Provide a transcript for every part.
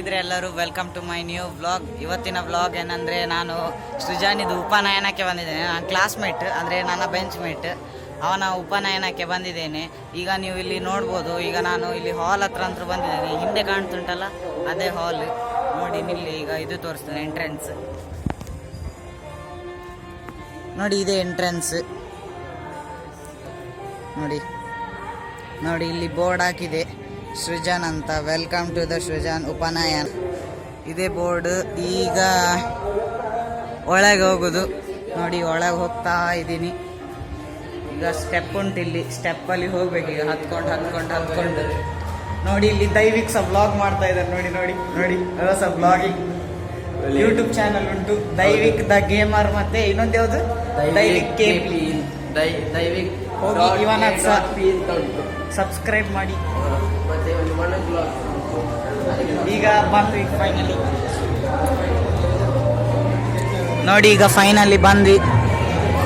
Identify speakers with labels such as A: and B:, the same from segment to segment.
A: ಹೇಗಿದ್ರೆ ಎಲ್ಲರೂ welcome to my new vlog. ಇವತ್ತಿನ vlog ಏನಂದರೆ, ನಾನು ಸೃಜಾನಿದು ಉಪನಯನಕ್ಕೆ ಬಂದಿದ್ದೇನೆ. ನನ್ನ ಕ್ಲಾಸ್ಮೇಟ್ ಅಂದರೆ ನನ್ನ ಬೆಂಚ್ ಮೇಟ್, ಅವನ ಉಪನಯನಕ್ಕೆ ಬಂದಿದ್ದೇನೆ. ಈಗ ನೀವು ಇಲ್ಲಿ ನೋಡ್ಬೋದು, ಈಗ ನಾನು ಇಲ್ಲಿ ಹಾಲ್ ಹತ್ರ ಅಂತೂ ಬಂದಿದ್ದೇನೆ. ಹಿಂದೆ ಕಾಣ್ತುಂಟಲ್ಲ ಅದೇ ಹಾಲ್, ನೋಡಿ ನಿಲ್ಲಿ. ಈಗ ಇದು ತೋರಿಸ್ತೇನೆ, ಎಂಟ್ರೆನ್ಸ್ ನೋಡಿ, ಇದೇ ಎಂಟ್ರೆನ್ಸ್ ನೋಡಿ. ನೋಡಿ ಇಲ್ಲಿ ಬೋರ್ಡ್ ಹಾಕಿದೆ, ಸೃಜನ್ ಅಂತ, ವೆಲ್ಕಮ್ ಟು ದ ಸೃಜನ್ ಉಪನಯನ. ಇದೇ ಬೋರ್ಡ್. ಈಗ ಒಳಗೆ ಹೋಗೋದು ನೋಡಿ, ಒಳಗೆ ಹೋಗ್ತಾ ಇದ್ದೀನಿ. ಈಗ ಸ್ಟೆಪ್ ಉಂಟು, ಇಲ್ಲಿ ಸ್ಟೆಪ್ಪಲ್ಲಿ ಹೋಗ್ಬೇಕು. ಈಗ ಹತ್ಕೊಂಡು ನೋಡಿ, ಇಲ್ಲಿ ದೈವಿಕ್ ಸಹ ಬ್ಲಾಗ್ ಮಾಡ್ತಾ ಇದ್ದಾರೆ. ನೋಡಿ ಹೊಸ ಬ್ಲಾಗಿಂಗ್ ಯೂಟ್ಯೂಬ್ ಚಾನಲ್ ಉಂಟು, ದೈವಿಕ್ ದ ಗೇಮರ್. ಮತ್ತೆ ಇನ್ನೊಂದು ಯಾವುದು, ದೈವಿಕ್ KP. ದೈವಿಕ್ ಹೋಗಿ ಇವನ ಸಬ್ಸ್ಕ್ರೈಬ್ ಮಾಡಿ. ಈಗ ಬಂದ್ವಿ ಫೈನಲಿ ನೋಡಿ. ಈಗ ಫೈನಲಿ ಬಂದ್ವಿ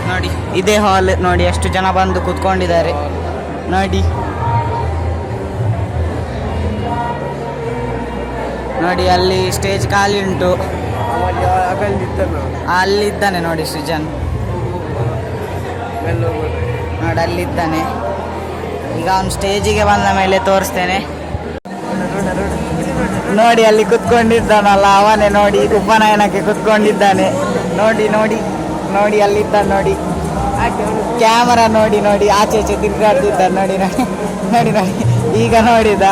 A: ನೋಡಿ, ಇದೇ ಹಾಲ್ ನೋಡಿ. ಎಷ್ಟು ಜನ ಬಂದು ಕೂತ್ಕೊಂಡಿದ್ದಾರೆ ನೋಡಿ. ನೋಡಿ ಅಲ್ಲಿ ಸ್ಟೇಜ್ ಖಾಲಿ ಉಂಟು, ಅಲ್ಲಿದ್ದಾನೆ ನೋಡಿ ಸೃಜನ್. ನೋಡಿ ಅಲ್ಲಿದ್ದಾನೆ. ಈಗ ಅವನು ಸ್ಟೇಜಿಗೆ ಬಂದ ಮೇಲೆ ತೋರಿಸ್ತೇನೆ ನೋಡಿ. ಅಲ್ಲಿ ಕುತ್ಕೊಂಡಿದ್ದಾನಲ್ಲ ಅವನೇ ನೋಡಿ, ಉಪನಯನಕ್ಕೆ ಕುತ್ಕೊಂಡಿದ್ದಾನೆ ನೋಡಿ ಅಲ್ಲಿದ್ದಾನೆ ನೋಡಿ. ಕ್ಯಾಮರಾ ನೋಡಿ ಆಚೆ ತಿರುಗಾಡ್ತಿದ್ದಾನೆ ನೋಡಿ. ಈಗ ನೋಡಿದ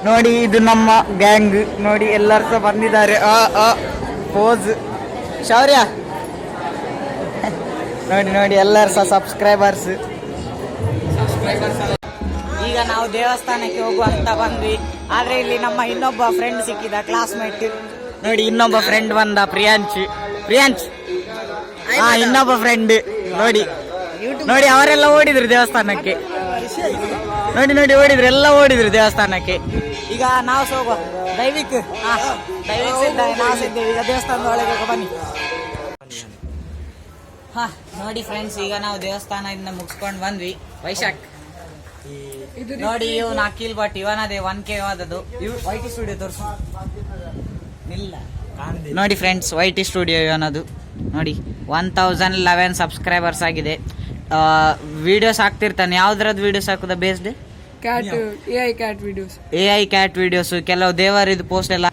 A: ನೋಡಿ, ಇದು ನಮ್ಮ ಗ್ಯಾಂಗ್ ನೋಡಿ. ಎಲ್ಲರೂ ಸಹ ಬಂದಿದ್ದಾರೆ. ಪೋಸ್ ಶೌರ್ಯ ನೋಡಿ ಎಲ್ಲರೂ ಸಹ ಸಬ್ಸ್ಕ್ರೈಬರ್ಸ್. ಈಗ ನಾವು ದೇವಸ್ಥಾನಕ್ಕೆ ಹೋಗುವಂತ ಬಂದ್ವಿ. ಆದ್ರೆ ಇಲ್ಲಿ ನಮ್ಮ ಇನ್ನೊಬ್ಬ ಫ್ರೆಂಡ್ ಸಿಕ್ಕಿದ, ಕ್ಲಾಸ್ಮೇಟ್ ನೋಡಿ. ಇನ್ನೊಬ್ಬ ಫ್ರೆಂಡ್ ಬಂದ, ಪ್ರಿಯಾಂಶ್. ಇನ್ನೊಬ್ಬ ಫ್ರೆಂಡ್ ನೋಡಿ ಅವರೆಲ್ಲ ಓಡಿದ್ರು ದೇವಸ್ಥಾನಕ್ಕೆ. ನೋಡಿ ಓಡಿದ್ರು, ಎಲ್ಲ ಓಡಿದ್ರು ದೇವಸ್ಥಾನಕ್ಕೆ. ಈಗ ನಾವು ಸಹ ಹೋಗುವ. ದೈವಿಕ್ ಸಿದ್ಧಾನೆ, ನಾವು ಸಿದ್ದೇವೆ. ಈಗ ದೇವಸ್ಥಾನದ ಒಳಗೆ ಬನ್ನಿ. ನೋಡಿ ಫ್ರೆಂಡ್ಸ್, ಈಗ ನಾವು ದೇವಸ್ಥಾನದಿಂದ ಮುಗಿಸ್ಕೊಂಡು ಬಂದ್ವಿ. ವೈಶಾಖ್ ನೋಡಿ, ಇವನು ಅಖಿಲ್ ಭಟ್, ಇವನದೇ 1K ಆದದ್ದು. YT ಸ್ಟುಡಿಯೋ ತೋರಿಸು ನೋಡಿ ಫ್ರೆಂಡ್ಸ್, YT ಸ್ಟುಡಿಯೋ ಇವನದು ನೋಡಿ. 1011 ಸಬ್ಸ್ಕ್ರೈಬರ್ಸ್ ಆಗಿದೆ. ವಿಡಿಯೋಸ್ ಹಾಕ್ತಿರ್ತಾನೆ. ಯಾವ್ದ್ರದ್ದು ವಿಡಿಯೋಸ್ ಹಾಕುದ? ಬೇಸ್ಡ್ AI ಕ್ಯಾಟ್ ವಿಡಿಯೋಸ್, ಕೆಲವು ದೇವರಿದು ಪೋಸ್ಟ್ ಎಲ್ಲ.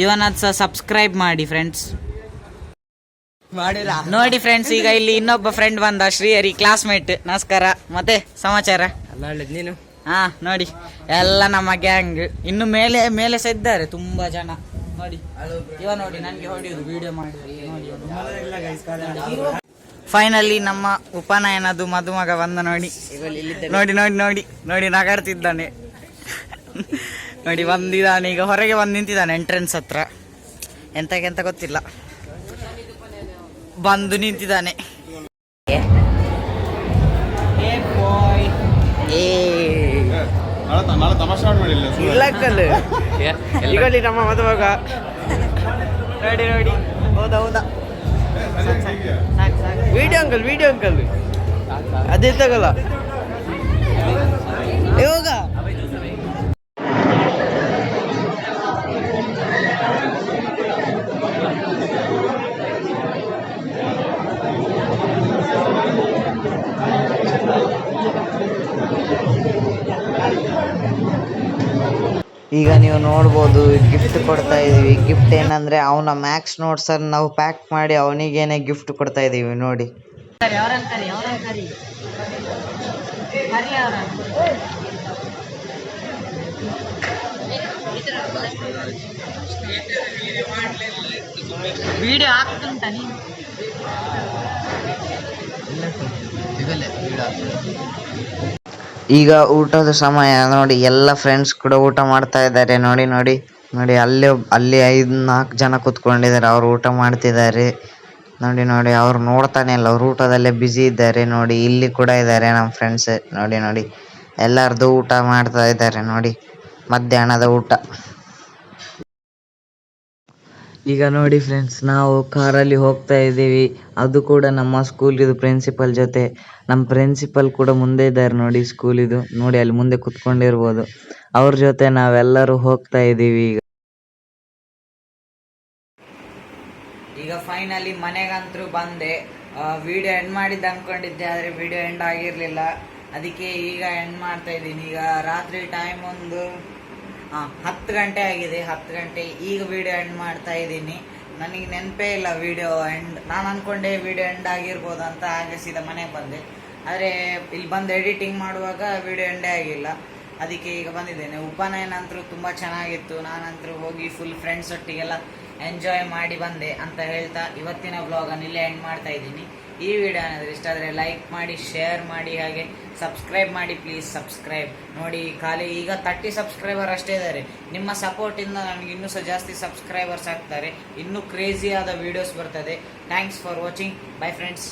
A: ಇವನದ್ ಸಹ ಸಬ್ಸ್ಕ್ರೈಬ್ ಮಾಡಿ ಫ್ರೆಂಡ್ಸ್. ನೋಡಿ ಫ್ರೆಂಡ್ಸ್, ಈಗ ಇಲ್ಲಿ ಇನ್ನೊಬ್ಬ ಫ್ರೆಂಡ್ ಬಂದ, ಶ್ರೀಹರಿ, ಕ್ಲಾಸ್ಮೇಟ್. ನಮಸ್ಕಾರ. ಮತ್ತೆ ಸಮಾಚಾರ?
B: ನೀನು
A: ನೋಡಿ ಎಲ್ಲ ನಮ್ಮ ಗ್ಯಾಂಗ್. ಇನ್ನು ಮೇಲೆ ಸಹ ಇದ್ದಾರೆ ತುಂಬಾ ಜನ ನೋಡಿ. ನೋಡಿ ನನ್ಗೆ ಹೊಡೆಯುದು, ವಿಡಿಯೋ ಮಾಡಿ ನೋಡಿ. ಫೈನಲಿ ನಮ್ಮ ಉಪನಯನದು ಮದುಮಗ ಬಂದ ನೋಡಿ ನಗಾಡ್ತಿದ್ದಾನೆ ನೋಡಿ. ಬಂದಿದ್ದಾನೆ ಈಗ, ಹೊರಗೆ ಬಂದು ನಿಂತಿದ್ದಾನೆ ಎಂಟ್ರೆನ್ಸ್ ಹತ್ರ. ಎಂತ ಗೊತ್ತಿಲ್ಲ, ಬಂದು ನಿಂತಿದ್ದಾನೆ.
B: ಈಗ ನಮ್ಮ ಮದುವಾಗ
A: ನೋಡಿ. ಹೌದಾ
B: ವಿಡಿಯೋ ಅಂಕಲ್ ಅದೇ ತಗಲ್ಲ ಇವಾಗ.
A: ಈಗ ನೀವು ನೋಡ್ಬೋದು, ಗಿಫ್ಟ್ ಕೊಡ್ತಾ ಇದೀವಿ. ಗಿಫ್ಟ್ ಏನಂದ್ರೆ, ಅವನ ಮ್ಯಾಕ್ಸ್ ನೋಟ್ಸ್ ಅನ್ನು ನಾವು ಪ್ಯಾಕ್ ಮಾಡಿ ಅವನಿಗೇನೆ ಗಿಫ್ಟ್ ಕೊಡ್ತಾ ಇದೀವಿ ನೋಡಿ. ವಿಡಿಯೋ ಆಗ್ತುಂಟ ನೀನು? ಈಗ ಊಟದ ಸಮಯ ನೋಡಿ. ಎಲ್ಲ ಫ್ರೆಂಡ್ಸ್ ಕೂಡ ಊಟ ಮಾಡ್ತಾ ಇದ್ದಾರೆ ನೋಡಿ. ಅಲ್ಲಿ 5-4 ಜನ ಕುತ್ಕೊಂಡಿದ್ದಾರೆ, ಅವ್ರು ಊಟ ಮಾಡ್ತಿದ್ದಾರೆ ನೋಡಿ. ಅವ್ರು ನೋಡ್ತಾನೆ ಇಲ್ಲ, ಅವ್ರು ಊಟದಲ್ಲೇ ಬ್ಯುಸಿ ಇದ್ದಾರೆ ನೋಡಿ. ಇಲ್ಲಿ ಕೂಡ ಇದ್ದಾರೆ ನಮ್ಮ ಫ್ರೆಂಡ್ಸ್ ನೋಡಿ. ಎಲ್ಲರದು ಊಟ ಮಾಡ್ತಾ ಇದ್ದಾರೆ ನೋಡಿ, ಮಧ್ಯಾಹ್ನದ ಊಟ. ಈಗ ನೋಡಿ ಫ್ರೆಂಡ್ಸ್, ನಾವು ಕಾರಲ್ಲಿ ಹೋಗ್ತಾ ಇದ್ದೀವಿ. ಅದು ಕೂಡ ನಮ್ಮ ಸ್ಕೂಲಿದು ಪ್ರಿನ್ಸಿಪಲ್ ಜೊತೆ. ನಮ್ಮ ಪ್ರಿನ್ಸಿಪಲ್ ಕೂಡ ಮುಂದೆ ಇದ್ದಾರೆ ನೋಡಿ, ಸ್ಕೂಲಿದು ನೋಡಿ. ಅಲ್ಲಿ ಮುಂದೆ ಕುತ್ಕೊಂಡಿರ್ಬೋದು. ಅವ್ರ ಜೊತೆ ನಾವೆಲ್ಲರೂ ಹೋಗ್ತಾ ಇದ್ದೀವಿ ಈಗ. ಫೈನಲಿ ಮನೆಗಂತರೂ ಬಂದೆ. ವಿಡಿಯೋ ಎಂಡ್ ಮಾಡಿದ್ದು ಅಂದ್ಕೊಂಡಿದ್ದೆ, ಆದರೆ ವಿಡಿಯೋ ಎಂಡ್ ಆಗಿರಲಿಲ್ಲ. ಅದಕ್ಕೆ ಈಗ ಎಂಡ್ ಮಾಡ್ತಾ ಇದ್ದೀನಿ. ಈಗ ರಾತ್ರಿ ಟೈಮ್ ಒಂದು 10 ಗಂಟೆ ಆಗಿದೆ. 10 ಗಂಟೆ ಈಗ ವಿಡಿಯೋ ಎಂಡ್ ಮಾಡ್ತಾ ಇದ್ದೀನಿ. ನನಗೆ ನೆನಪೇ ಇಲ್ಲ ವಿಡಿಯೋ ಎಂಡ್. ನಾನು ಅಂದ್ಕೊಂಡೆ ವಿಡಿಯೋ ಎಂಡ್ ಆಗಿರ್ಬೋದು ಅಂತ, ಹಾಗೆ ಸೀದಾ ಮನೆಗೆ ಬಂದೆ. ಆದರೆ ಇಲ್ಲಿ ಬಂದು ಎಡಿಟಿಂಗ್ ಮಾಡುವಾಗ ವಿಡಿಯೋ ಎಂಡೇ ಆಗಿಲ್ಲ. ಅದಕ್ಕೆ ಈಗ ಬಂದಿದ್ದೇನೆ. ಉಪನಯನ ಅಂತೂ ತುಂಬ ಚೆನ್ನಾಗಿತ್ತು. ನಾನಂತರೂ ಹೋಗಿ ಫುಲ್ ಫ್ರೆಂಡ್ಸ್ ಒಟ್ಟಿಗೆಲ್ಲ ಎಂಜಾಯ್ ಮಾಡಿ ಬಂದೆ ಅಂತ ಹೇಳ್ತಾ ಇವತ್ತಿನ ವ್ಲಾಗನ್ನು ಇಲ್ಲೇ ಎಂಡ್ ಮಾಡ್ತಾ ಇದ್ದೀನಿ. ಈ ವಿಡಿಯೋ ಏನಾದರೂ ಇಷ್ಟ ಆದರೆ ಲೈಕ್ ಮಾಡಿ, ಶೇರ್ ಮಾಡಿ, ಹಾಗೆ ಸಬ್ಸ್ಕ್ರೈಬ್ ಮಾಡಿ. ಪ್ಲೀಸ್ ಸಬ್ಸ್ಕ್ರೈಬ್ ನೋಡಿ. ಖಾಲಿ ಈಗ 30 ಸಬ್ಸ್ಕ್ರೈಬರ್ ಅಷ್ಟೇ ಇದ್ದಾರೆ. ನಿಮ್ಮ ಸಪೋರ್ಟಿಂದ ನನಗೆ ಇನ್ನೂ ಸಹ ಜಾಸ್ತಿ ಸಬ್ಸ್ಕ್ರೈಬರ್ಸ್ ಆಗ್ತಾರೆ. ಇನ್ನೂ ಕ್ರೇಜಿ ಆದ ವೀಡಿಯೋಸ್ ಬರ್ತದೆ. Thanks for watching. By friends.